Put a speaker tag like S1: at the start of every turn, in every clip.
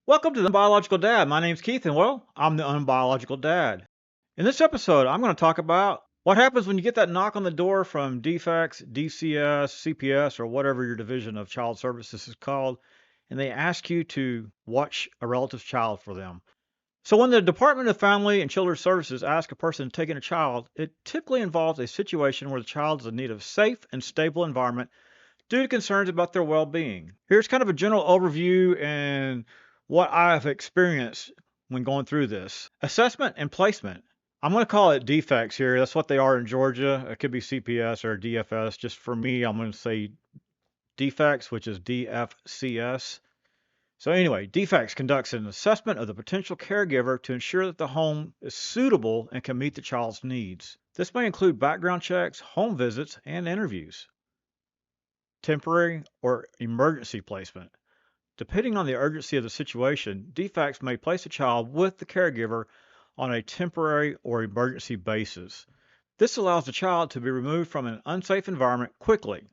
S1: Welcome to the Unbiological Dad. My name's Keith, and well, I'm the Unbiological Dad. In this episode, I'm going to talk about what happens when you get that knock on the door from DFCS, DFCS, CPS, or whatever your division of child services is called, and they ask you to watch a relative's child for them. So, when the Department of Family and Children's Services asks a person taking a child, it typically involves a situation where the child is in need of a safe and stable environment due to concerns about their well-being. Here's kind of a general overview and what I've experienced when going through this. Assessment and placement. I'm going to call it defects here. That's what they are in Georgia. It could be CPS or DFS. Just for me, I'm going to say defects, which is DFCS. So anyway, defects conducts an assessment of the potential caregiver to ensure that the home is suitable and can meet the child's needs. This may include background checks, home visits, and interviews. Temporary or emergency placement. Depending on the urgency of the situation, defects may place a child with the caregiver on a temporary or emergency basis. This allows the child to be removed from an unsafe environment quickly.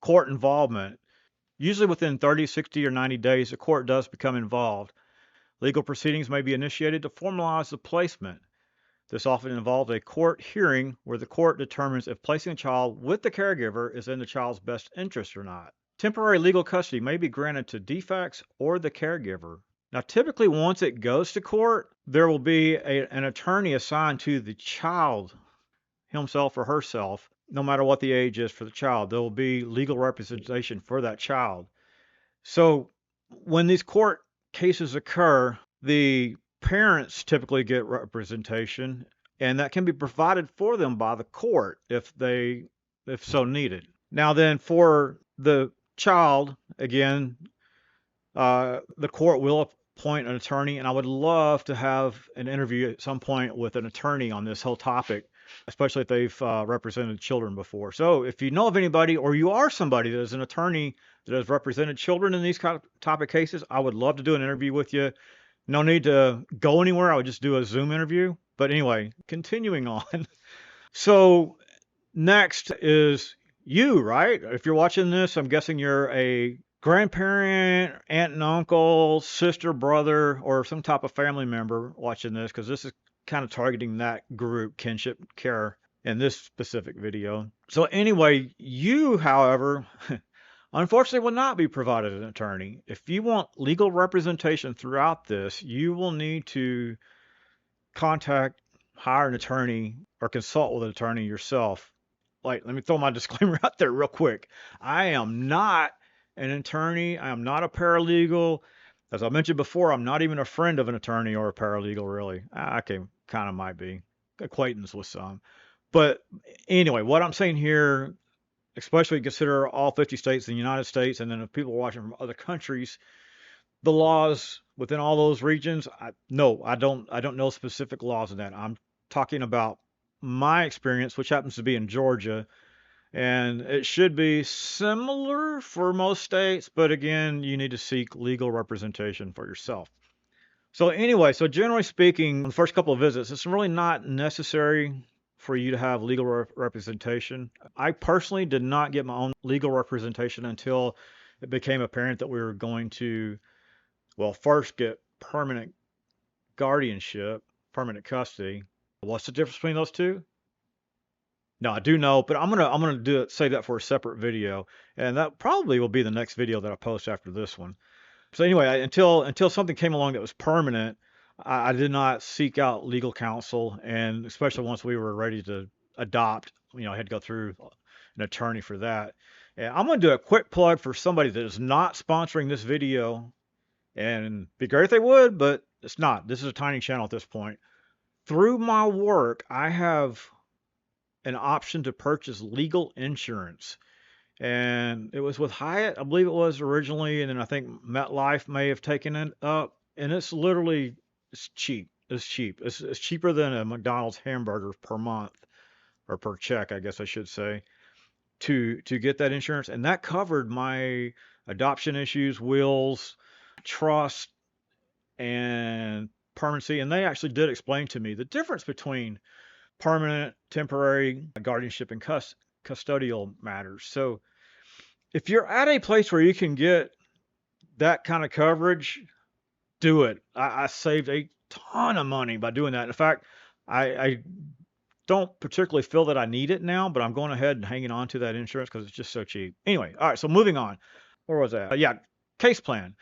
S1: Court involvement. Usually within 30, 60, or 90 days, the court does become involved. Legal proceedings may be initiated to formalize the placement. This often involves a court hearing where the court determines if placing a child with the caregiver is in the child's best interest or not. Temporary legal custody may be granted to defects or the caregiver. Now, typically, once it goes to court, there will be an attorney assigned to the child, himself or herself, no matter what the age is for the child. There will be legal representation for that child. So, when these court cases occur, the parents typically get representation, and that can be provided for them by the court if so needed. Now, then, for the child, again, the court will appoint an attorney, and I would love to have an interview at some point with an attorney on this whole topic, especially if they've represented children before. So if you know of anybody, or you are somebody that is an attorney that has represented children in these kind of topic cases, I would love to do an interview with you. No need to go anywhere. I would just do a Zoom interview. But anyway, continuing on. So next is you, right? If you're watching this, I'm guessing you're a grandparent, aunt and uncle, sister, brother, or some type of family member watching this, because this is kind of targeting that group, kinship care, in this specific video. So anyway, you, however, unfortunately will not be provided an attorney. If you want legal representation throughout this, you will need to hire an attorney, or consult with an attorney yourself. Like, let me throw my disclaimer out there real quick. I am not an attorney. I am not a paralegal. As I mentioned before, I'm not even a friend of an attorney or a paralegal, really. I can kind of might be acquaintance with some. But anyway, what I'm saying here, especially consider all 50 states in the United States, and then if people are watching from other countries, the laws within all those regions, I don't know specific laws in that. I'm talking about my experience, which happens to be in Georgia, and it should be similar for most states, but again, you need to seek legal representation for yourself. So anyway, so generally speaking, the first couple of visits, it's really not necessary for you to have legal representation. I personally did not get my own legal representation until it became apparent that we were going to, well, first get permanent guardianship, permanent custody. What's the difference between those two? No, I do know, but I'm gonna save that for a separate video, and that probably will be the next video that I post after this one. So anyway, until something came along that was permanent, I did not seek out legal counsel, and especially once we were ready to adopt, I had to go through an attorney for that. And I'm gonna do a quick plug for somebody that is not sponsoring this video, and it'd be great if they would, but it's not. This is a tiny channel at this point. Through my work, I have an option to purchase legal insurance. And it was with Hyatt, I believe it was originally, and then I think MetLife may have taken it up. And it's cheap. It's cheap. It's cheaper than a McDonald's hamburger per month, or per check, I guess I should say, to get that insurance. And that covered my adoption issues, wills, trust, and permanency. And they actually did explain to me the difference between permanent, temporary, guardianship, and custodial matters. So if you're at a place where you can get that kind of coverage, do it. I saved a ton of money by doing that. In fact, I don't particularly feel that I need it now, but I'm going ahead and hanging on to that insurance because it's just so cheap. Anyway, all right, so moving on. Where was that? Yeah, case plan,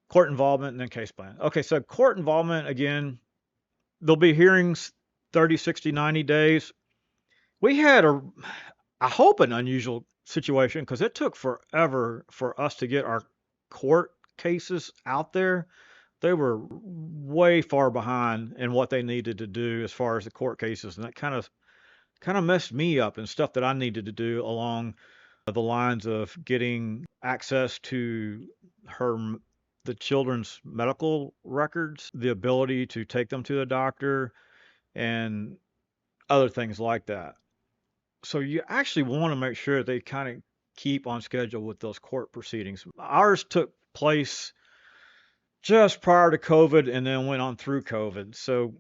S1: court involvement, and then case plan. Okay, so court involvement, again, there'll be hearings 30, 60, 90 days. We had I hope, an unusual situation because it took forever for us to get our court cases out there. They were way far behind in what they needed to do as far as the court cases, and that kind of messed me up and stuff that I needed to do along the lines of getting access to the children's medical records, the ability to take them to the doctor, and other things like that. So you actually want to make sure they kind of keep on schedule with those court proceedings. Ours took place just prior to COVID and then went on through COVID. So,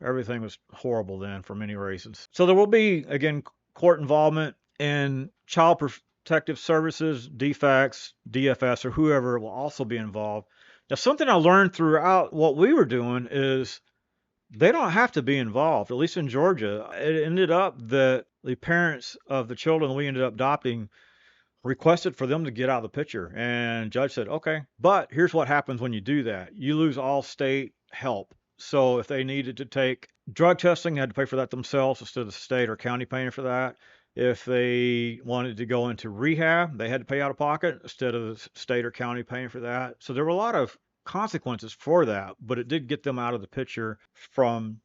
S1: everything was horrible then for many reasons. So there will be, again, court involvement, and child protective services, DFACS, DFS, or whoever will also be involved. Now, something I learned throughout what we were doing is they don't have to be involved, at least in Georgia. It ended up that the parents of the children we ended up adopting requested for them to get out of the picture. And judge said, okay, but here's what happens when you do that. You lose all state help. So if they needed to take drug testing, they had to pay for that themselves instead of the state or county paying for that. If they wanted to go into rehab, they had to pay out of pocket instead of the state or county paying for that. So there were a lot of consequences for that, but it did get them out of the picture from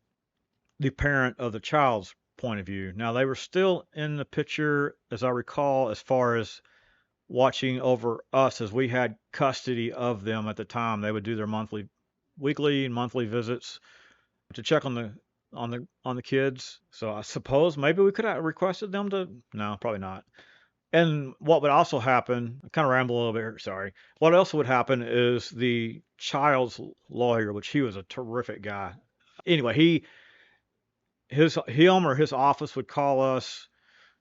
S1: the parent of the child's point of view. Now, they were still in the picture, as I recall, as far as watching over us, as we had custody of them at the time. They would do their weekly and monthly visits to check on the kids. So I suppose maybe we could have requested them to. No, probably not. And what would also happen, I kind of ramble a little bit here, sorry. What else would happen is the child's lawyer, which he was a terrific guy. Anyway, him or his office would call us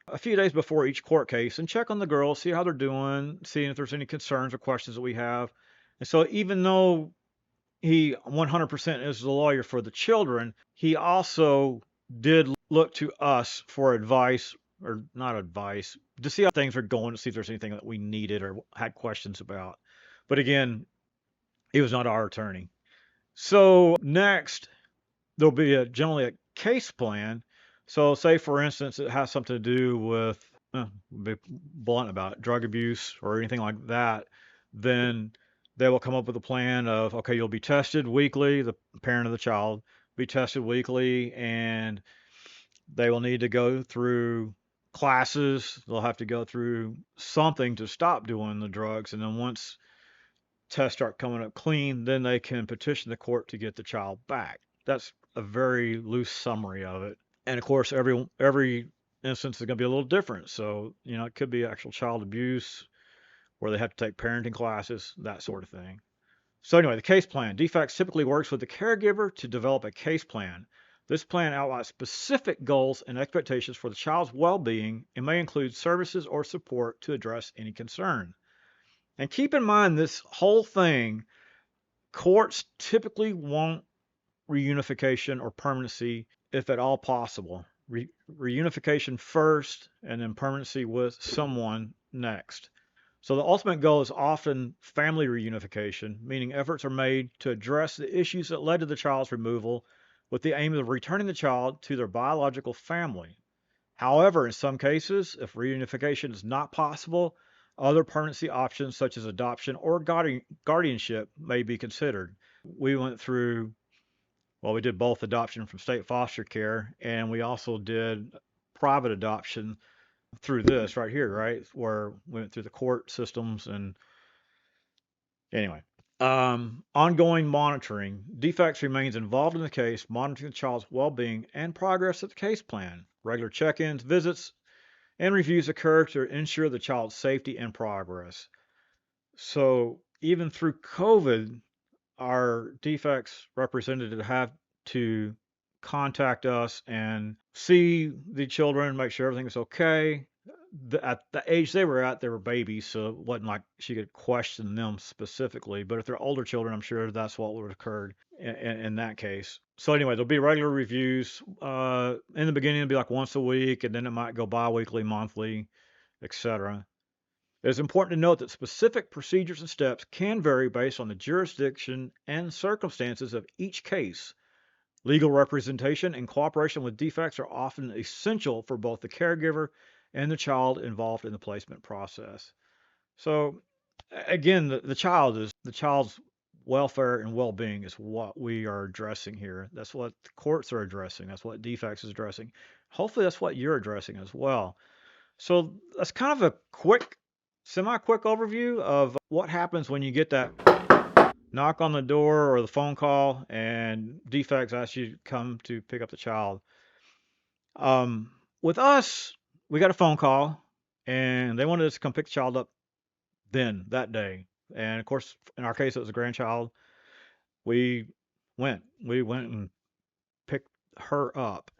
S1: a few days before each court case and check on the girls, see how they're doing, seeing if there's any concerns or questions that we have. And so even though he 100% is the lawyer for the children, he also did look to us for advice, or not advice, to see how things are going, to see if there's anything that we needed or had questions about. But again, he was not our attorney. So next, there'll be generally a case plan. So say, for instance, it has something to do with, be blunt about it, drug abuse or anything like that, then they will come up with a plan of, okay, you'll be tested weekly, the parent of the child be tested weekly, and they will need to go through classes. They'll have to go through something to stop doing the drugs. And then once tests start coming up clean, then they can petition the court to get the child back. That's a very loose summary of it. And of course, every instance is going to be a little different. So, it could be actual child abuse where they have to take parenting classes, that sort of thing. So anyway, the case plan. DFACS typically works with the caregiver to develop a case plan. This plan outlines specific goals and expectations for the child's well-being and may include services or support to address any concern. And keep in mind, this whole thing, courts typically want reunification or permanency if at all possible. Reunification first and then permanency with someone next. So the ultimate goal is often family reunification, meaning efforts are made to address the issues that led to the child's removal with the aim of returning the child to their biological family. However, in some cases, if reunification is not possible, other permanency options such as adoption or guardianship may be considered. We did both adoption from state foster care, and we also did private adoption through this right here, right? Where we went through the court systems. And anyway, ongoing monitoring. DFACS remains involved in the case, monitoring the child's well-being and progress of the case plan. Regular check-ins, visits, and reviews occur to ensure the child's safety and progress. So even through COVID, our DFACS representative have to contact us and see the children, make sure everything is okay. at the age they were at, they were babies, so it wasn't like she could question them specifically. But if they're older children, I'm sure that's what would have occurred in that case. So anyway, there'll be regular reviews. In the beginning, it'll be like once a week, and then it might go bi-weekly, monthly, etc. It is important to note that specific procedures and steps can vary based on the jurisdiction and circumstances of each case. Legal representation and cooperation with defects are often essential for both the caregiver and the child involved in the placement process. So again, the child's welfare and well-being is what we are addressing here. That's what the courts are addressing. That's what defects is addressing. Hopefully that's what you're addressing as well. So that's kind of a semi-quick overview of what happens when you get that knock on the door or the phone call and defects ask you to come to pick up the child. With us, we got a phone call and they wanted us to come pick the child up that day. And of course, in our case, it was a grandchild. We we went and picked her up.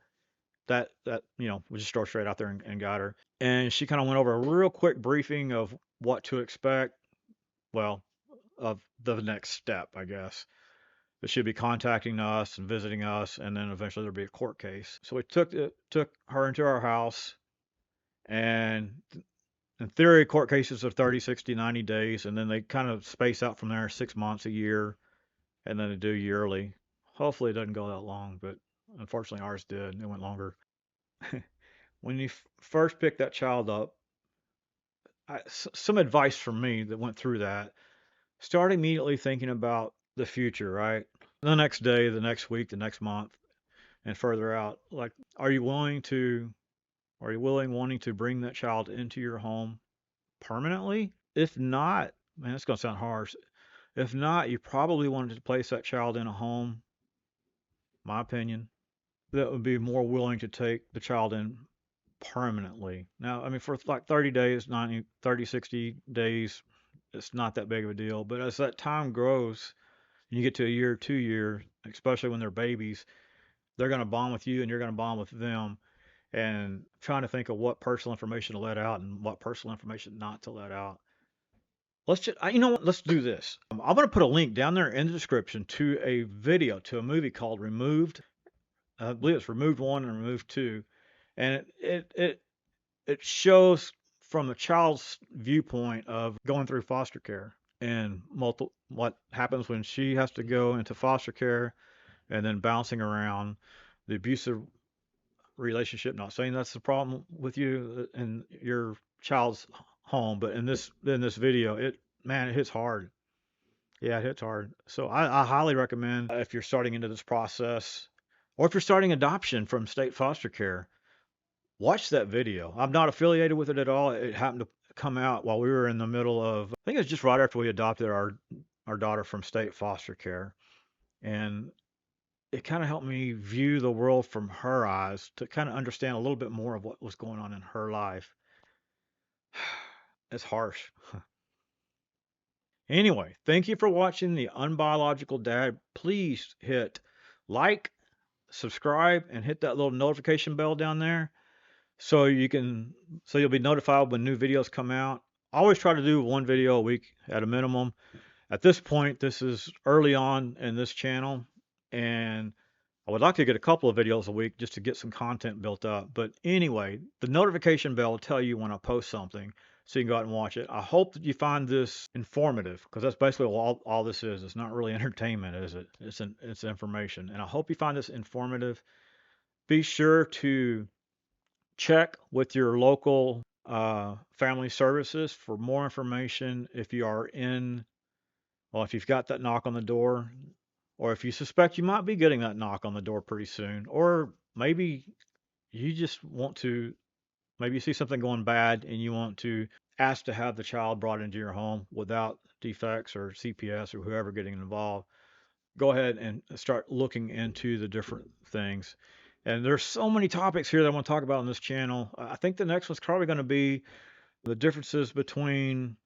S1: We just drove straight out there and got her. And she kind of went over a real quick briefing of what to expect. Well, of the next step, I guess. That she'd be contacting us and visiting us, and then eventually there'd be a court case. So we took her into our house, and in theory, court cases are 30, 60, 90 days, and then they kind of space out from there 6 months, a year, and then they do yearly. Hopefully, it doesn't go that long, but unfortunately, ours did. It went longer. When you first pick that child up, some advice from me that went through that: start immediately thinking about the future, right? The next day, the next week, the next month, and further out. Like, are you wanting to bring that child into your home permanently? If not, man, it's going to sound harsh. If not, you probably wanted to place that child in a home, my opinion, that would be more willing to take the child in permanently. Now, I mean, for like 30 days, 90, 30, 60 days, it's not that big of a deal. But as that time grows, and you get to a year, 2 years, especially when they're babies, they're going to bond with you and you're going to bond with them. And trying to think of what personal information to let out and what personal information not to let out. You know what? Let's do this. I'm going to put a link down there in the description to a video, to a movie called Removed. I believe it's Removed 1 and Removed 2. And it shows from a child's viewpoint of going through foster care and what happens when she has to go into foster care and then bouncing around, the abusive relationship. Not saying that's the problem with you and your child's home, but in this video, it hits hard. Yeah, it hits hard. So I highly recommend, if you're starting into this process, or if you're starting adoption from state foster care, watch that video. I'm not affiliated with it at all. It happened to come out while we were in the middle of, I think it was just right after we adopted our daughter from state foster care. And it kind of helped me view the world from her eyes to kind of understand a little bit more of what was going on in her life. It's harsh. Anyway, thank you for watching The Unbiological Dad. Please hit like, subscribe, and hit that little notification bell down there so you'll be notified when new videos come out. I always try to do one video a week at a minimum. At this point, this is early on in this channel, and I would like to get a couple of videos a week just to get some content built up. But anyway, the notification bell will tell you when I post something so you can go out and watch it. I hope that you find this informative, because that's basically all this is. It's not really entertainment, is it? It's information. And I hope you find this informative. Be sure to check with your local family services for more information if if you've got that knock on the door, or if you suspect you might be getting that knock on the door pretty soon, or maybe you just want to, maybe you see something going bad and you want to ask to have the child brought into your home without defects or CPS or whoever getting involved. Go ahead and start looking into the different things. And there's so many topics here that I want to talk about on this channel. I think the next one's probably going to be the differences between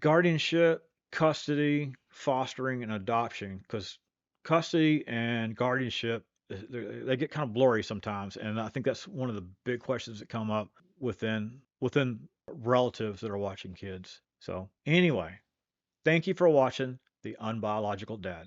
S1: guardianship, custody, fostering, and adoption, because custody and guardianship, they get kind of blurry sometimes, and I think that's one of the big questions that come up within within relatives that are watching kids. So anyway, thank you for watching The Unbiological Dad.